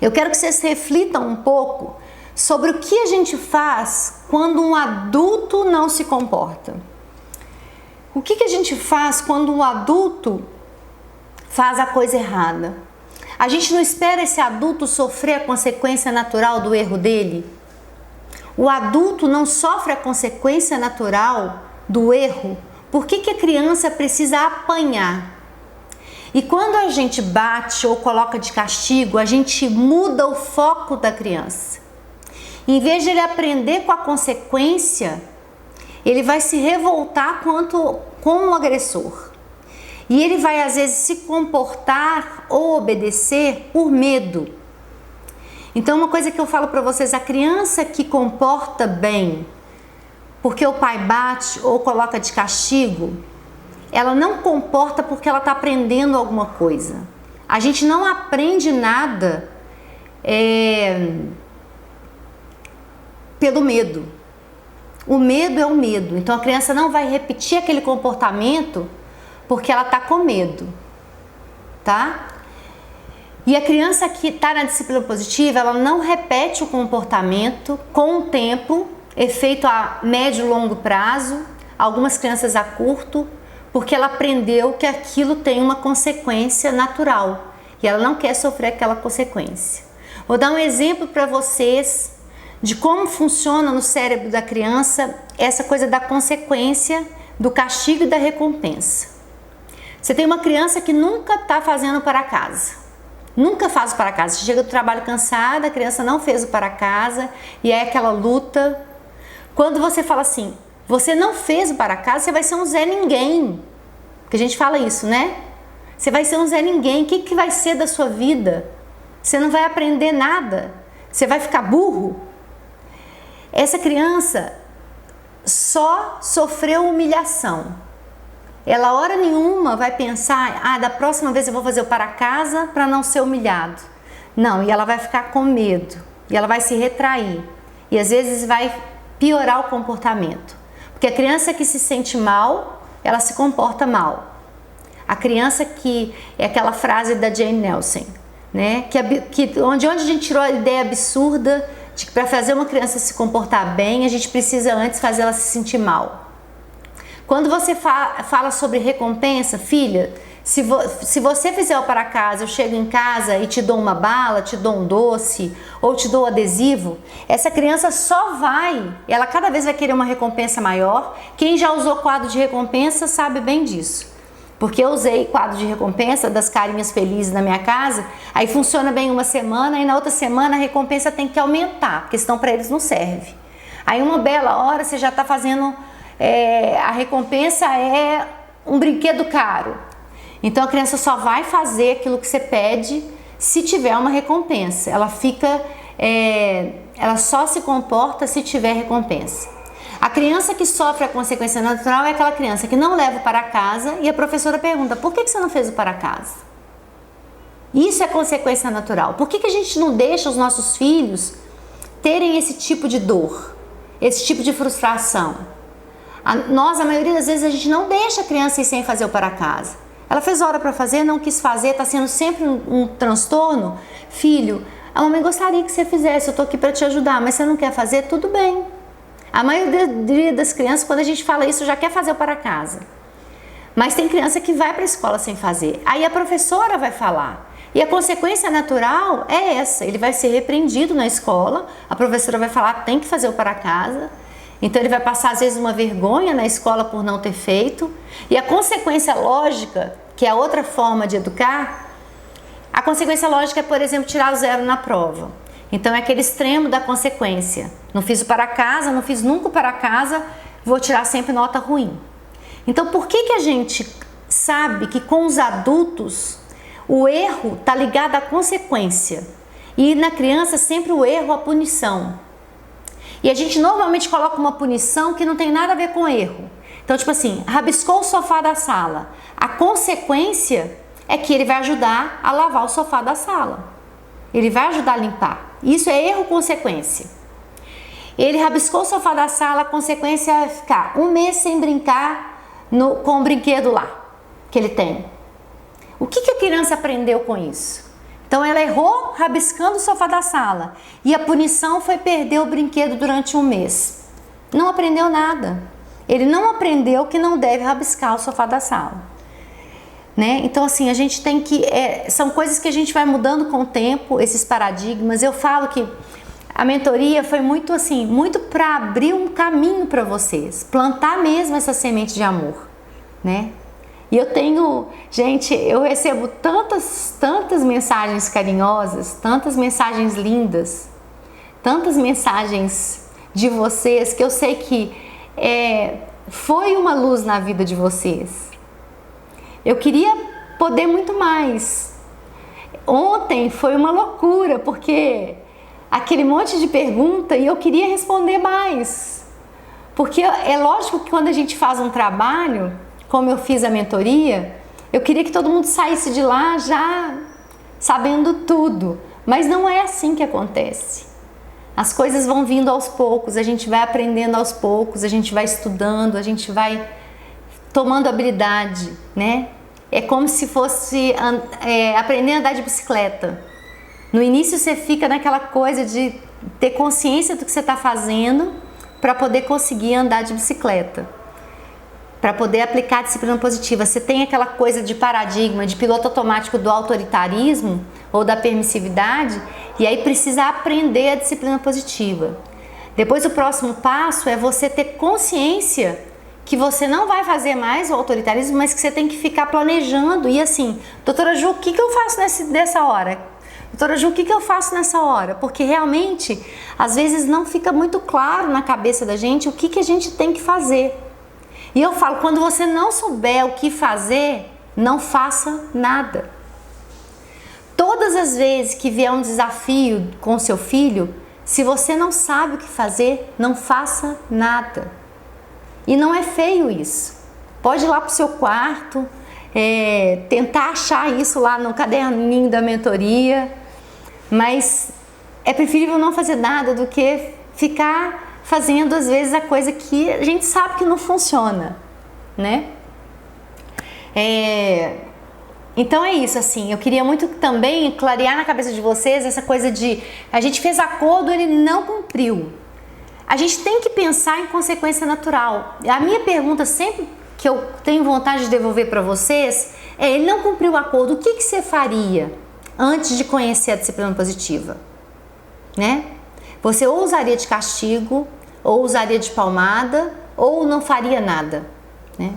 Eu quero que vocês reflitam um pouco sobre o que a gente faz quando um adulto não se comporta. O que a gente faz quando um adulto faz a coisa errada? A gente não espera esse adulto sofrer a consequência natural do erro dele? O adulto não sofre a consequência natural do erro? Por que a criança precisa apanhar? E quando a gente bate ou coloca de castigo, a gente muda o foco da criança. Em vez de ele aprender com a consequência, ele vai se revoltar com o agressor. E ele vai às vezes se comportar ou obedecer por medo. Então uma coisa que eu falo para vocês, a criança que comporta bem, porque o pai bate ou coloca de castigo, ela não comporta porque ela está aprendendo alguma coisa. A gente não aprende nada pelo medo. O medo é o medo. Então a criança não vai repetir aquele comportamento porque ela está com medo, tá? E a criança que está na disciplina positiva, ela não repete o comportamento com o tempo, efeito a médio e longo prazo, algumas crianças a curto, porque ela aprendeu que aquilo tem uma consequência natural e ela não quer sofrer aquela consequência. Vou dar um exemplo para vocês de como funciona no cérebro da criança essa coisa da consequência, do castigo e da recompensa. Você tem uma criança que nunca está fazendo para casa, nunca faz o para casa. Você chega do trabalho cansada, a criança não fez o para casa e é aquela luta. Quando você fala assim, você não fez o para casa, você vai ser um Zé Ninguém. Porque a gente fala isso, né? Você vai ser um Zé Ninguém. O que vai ser da sua vida? Você não vai aprender nada. Você vai ficar burro. Essa criança só sofreu humilhação. Ela hora nenhuma vai pensar, da próxima vez eu vou fazer o para casa para não ser humilhado. Não, e ela vai ficar com medo. E ela vai se retrair. E às vezes vai piorar o comportamento. Porque a criança que se sente mal, ela se comporta mal. A criança que é aquela frase da Jane Nelson, né? Onde a gente tirou a ideia absurda de que para fazer uma criança se comportar bem, a gente precisa antes fazer ela se sentir mal. Quando você fala sobre recompensa, filha, se você fizer o para casa, eu chego em casa e te dou uma bala, te dou um doce ou te dou um adesivo, essa criança ela cada vez vai querer uma recompensa maior. Quem já usou quadro de recompensa sabe bem disso. Porque eu usei quadro de recompensa das carinhas felizes na minha casa, aí funciona bem uma semana e na outra semana a recompensa tem que aumentar, porque senão para eles não serve. Aí uma bela hora você já está fazendo, a recompensa é um brinquedo caro. Então a criança só vai fazer aquilo que você pede se tiver uma recompensa. Ela só se comporta se tiver recompensa. A criança que sofre a consequência natural é aquela criança que não leva para casa e a professora pergunta, por que você não fez o para casa? Isso é consequência natural. Por que a gente não deixa os nossos filhos terem esse tipo de dor, esse tipo de frustração? A maioria das vezes a gente não deixa a criança ir sem fazer o para casa. Ela fez hora para fazer, não quis fazer, está sendo sempre um transtorno. Filho, a mamãe gostaria que você fizesse, eu estou aqui para te ajudar, mas você não quer fazer? Tudo bem. A maioria das crianças, quando a gente fala isso, já quer fazer o para casa. Mas tem criança que vai para a escola sem fazer. Aí a professora vai falar. E a consequência natural é essa. Ele vai ser repreendido na escola, a professora vai falar, tem que fazer o para casa. Então ele vai passar às vezes uma vergonha na escola por não ter feito. E a consequência lógica, que é a outra forma de educar, a consequência lógica é, por exemplo, tirar o 0 na prova. Então é aquele extremo da consequência. Não fiz o para casa, não fiz nunca o para casa, vou tirar sempre nota ruim. Então por que a gente sabe que com os adultos o erro está ligado à consequência? E na criança sempre o erro, a punição. E a gente normalmente coloca uma punição que não tem nada a ver com erro. Então tipo assim, rabiscou o sofá da sala. A consequência é que ele vai ajudar a lavar o sofá da sala. Ele vai ajudar a limpar. Isso é erro-consequência. Ele rabiscou o sofá da sala, a consequência é ficar um mês sem brincar com o brinquedo lá que ele tem. O que a criança aprendeu com isso? Então Então ela errou rabiscando o sofá da sala e a punição foi perder o brinquedo durante um mês. Não aprendeu nada. Ele não aprendeu que não deve rabiscar o sofá da sala, né? Então assim, a gente tem que... são coisas que a gente vai mudando com o tempo, esses paradigmas. Eu falo que a mentoria foi muito assim, muito para abrir um caminho para vocês, plantar mesmo essa semente de amor, né? E eu tenho, gente, eu recebo tantas mensagens carinhosas, tantas mensagens lindas, tantas mensagens de vocês que eu sei que foi uma luz na vida de vocês. Eu queria poder muito mais. Ontem foi uma loucura, porque aquele monte de pergunta e eu queria responder mais. Porque é lógico que quando a gente faz um trabalho, como eu fiz a mentoria, eu queria que todo mundo saísse de lá já sabendo tudo. Mas não é assim que acontece. As coisas vão vindo aos poucos, a gente vai aprendendo aos poucos, a gente vai estudando, a gente vai tomando habilidade, né? É como se fosse aprender a andar de bicicleta. No início você fica naquela coisa de ter consciência do que você está fazendo para poder conseguir andar de bicicleta, para poder aplicar a disciplina positiva. Você tem aquela coisa de paradigma, de piloto automático do autoritarismo ou da permissividade, e aí precisa aprender a disciplina positiva. Depois o próximo passo é você ter consciência que você não vai fazer mais o autoritarismo, mas que você tem que ficar planejando. E assim, doutora Ju, o que eu faço nessa hora? Doutora Ju, o que eu faço nessa hora? Porque realmente, às vezes não fica muito claro na cabeça da gente o que a gente tem que fazer. E eu falo, quando você não souber o que fazer, não faça nada. Todas as vezes que vier um desafio com seu filho, se você não sabe o que fazer, não faça nada. E não é feio isso. Pode ir lá para o seu quarto, tentar achar isso lá no caderninho da mentoria, mas é preferível não fazer nada do que ficar fazendo às vezes a coisa que a gente sabe que não funciona, né? Então é isso, assim, eu queria muito também clarear na cabeça de vocês essa coisa de a gente fez acordo, ele não cumpriu. A gente tem que pensar em consequência natural. A minha pergunta sempre que eu tenho vontade de devolver para vocês ele não cumpriu o acordo, o que você faria antes de conhecer a disciplina positiva? Né? Você ou usaria de castigo, ou usaria de palmada, ou não faria nada, né?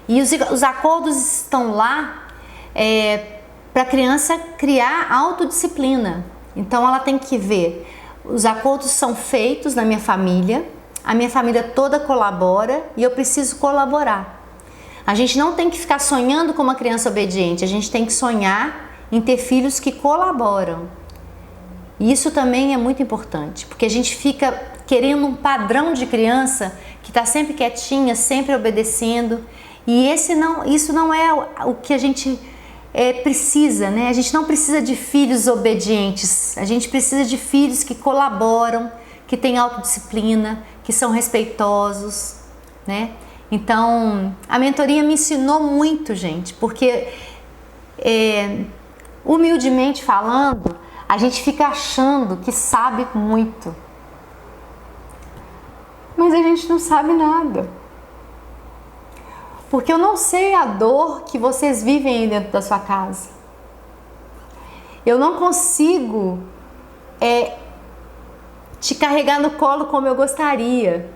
E os acordos estão lá para a criança criar autodisciplina. Então ela tem que ver, os acordos são feitos na minha família, a minha família toda colabora e eu preciso colaborar. A gente não tem que ficar sonhando com uma criança obediente, a gente tem que sonhar em ter filhos que colaboram. E isso também é muito importante, porque a gente fica querendo um padrão de criança que está sempre quietinha, sempre obedecendo, e isso não é o que a gente precisa, né? A gente não precisa de filhos obedientes, a gente precisa de filhos que colaboram, que têm autodisciplina, que são respeitosos, né? Então, a mentoria me ensinou muito, gente, porque humildemente falando, a gente fica achando que sabe muito, mas a gente não sabe nada. Porque eu não sei a dor que vocês vivem aí dentro da sua casa. Eu não consigo te carregar no colo como eu gostaria.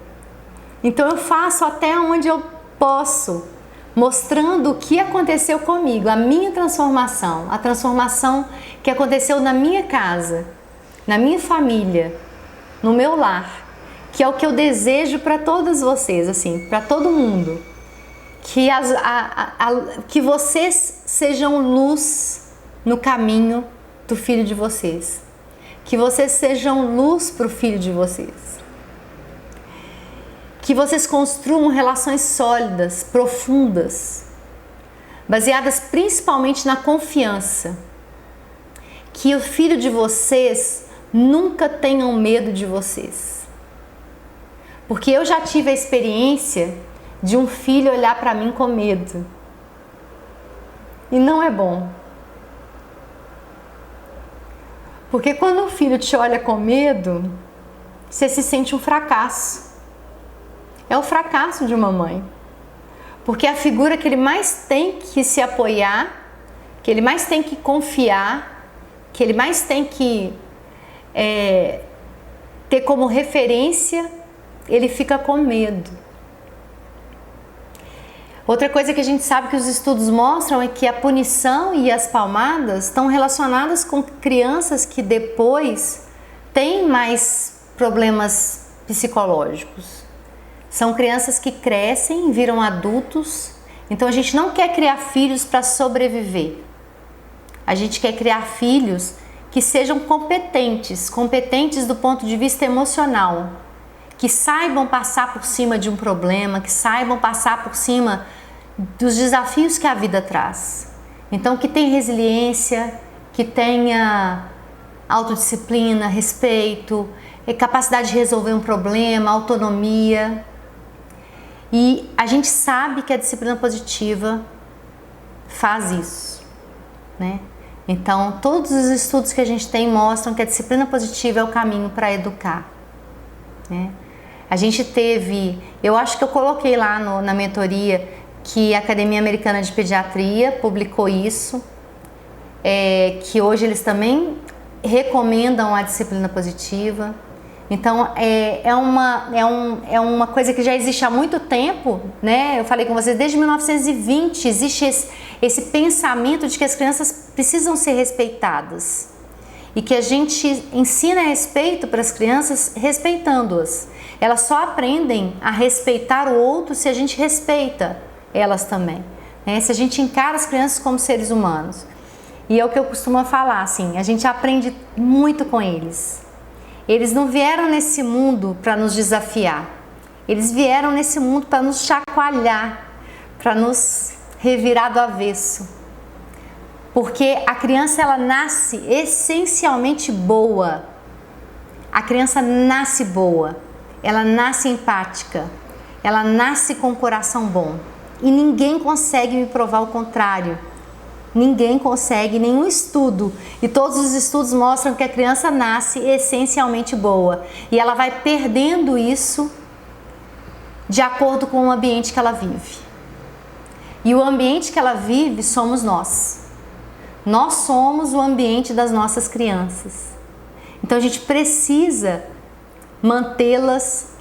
Então eu faço até onde eu posso, mostrando o que aconteceu comigo, a minha transformação, a transformação que aconteceu na minha casa, na minha família, no meu lar, que é o que eu desejo para todas vocês, assim, para todo mundo. Que vocês sejam luz no caminho do filho de vocês. Que vocês sejam luz para o filho de vocês. Que vocês construam relações sólidas, profundas, baseadas principalmente na confiança. Que o filho de vocês nunca tenham medo de vocês. Porque eu já tive a experiência de um filho olhar para mim com medo. E não é bom. Porque quando o filho te olha com medo, você se sente um fracasso. É o fracasso de uma mãe. Porque a figura que ele mais tem que se apoiar, que ele mais tem que confiar, que ele mais tem que ter como referência, ele fica com medo. Outra coisa que a gente sabe que os estudos mostram é que a punição e as palmadas estão relacionadas com crianças que depois têm mais problemas psicológicos. São crianças que crescem, viram adultos. Então a gente não quer criar filhos para sobreviver. A gente quer criar filhos que sejam competentes do ponto de vista emocional, que saibam passar por cima de um problema, que saibam passar por cima dos desafios que a vida traz. Então, que tenha resiliência, que tenha autodisciplina, respeito, capacidade de resolver um problema, autonomia. E a gente sabe que a disciplina positiva faz isso, né? Então, todos os estudos que a gente tem mostram que a disciplina positiva é o caminho para educar, né? A gente teve, eu acho que eu coloquei lá na mentoria que a Academia Americana de Pediatria publicou isso, que hoje eles também recomendam a disciplina positiva. Então é uma coisa que já existe há muito tempo, né? Eu falei com vocês, desde 1920 existe esse pensamento de que as crianças precisam ser respeitadas e que a gente ensina respeito para as crianças respeitando-as. Elas só aprendem a respeitar o outro se a gente respeita elas também, né? Se a gente encara as crianças como seres humanos. E é o que eu costumo falar, assim, a gente aprende muito com eles. Eles não vieram nesse mundo para nos desafiar. Eles vieram nesse mundo para nos chacoalhar, para nos revirar do avesso. Porque a criança, ela nasce essencialmente boa. A criança nasce boa. Ela nasce empática. Ela nasce com o coração bom. E ninguém consegue me provar o contrário. Ninguém consegue, nenhum estudo. E todos os estudos mostram que a criança nasce essencialmente boa. E ela vai perdendo isso de acordo com o ambiente que ela vive. E o ambiente que ela vive somos nós. Nós somos o ambiente das nossas crianças. Então a gente precisa mantê-las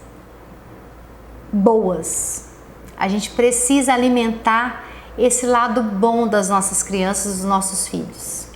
boas. A gente precisa alimentar esse lado bom das nossas crianças, dos nossos filhos.